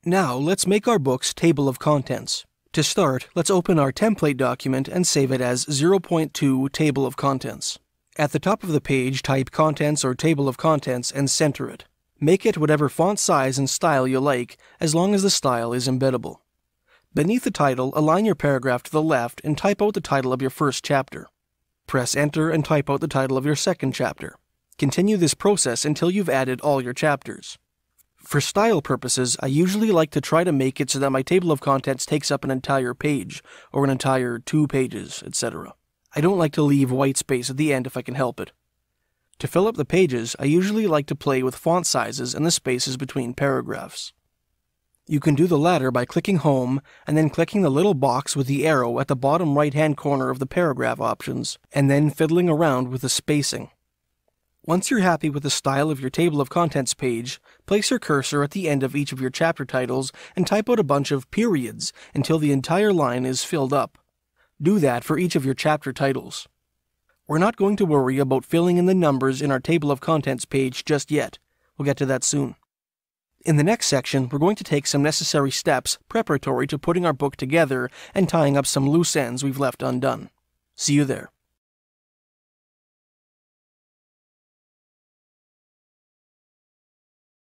Now, let's make our book's table of contents. To start, let's open our template document and save it as 0.2 Table of Contents. At the top of the page, type Contents or Table of Contents and center it. Make it whatever font size and style you like, as long as the style is embeddable. Beneath the title, align your paragraph to the left and type out the title of your first chapter. Press Enter and type out the title of your second chapter. Continue this process until you've added all your chapters. For style purposes, I usually like to try to make it so that my table of contents takes up an entire page, or an entire 2 pages, etc. I don't like to leave white space at the end if I can help it. To fill up the pages, I usually like to play with font sizes and the spaces between paragraphs. You can do the latter by clicking Home and then clicking the little box with the arrow at the bottom right-hand corner of the paragraph options, and then fiddling around with the spacing. Once you're happy with the style of your table of contents page, place your cursor at the end of each of your chapter titles and type out a bunch of periods until the entire line is filled up. Do that for each of your chapter titles. We're not going to worry about filling in the numbers in our table of contents page just yet. We'll get to that soon. In the next section, we're going to take some necessary steps preparatory to putting our book together and tying up some loose ends we've left undone. See you there.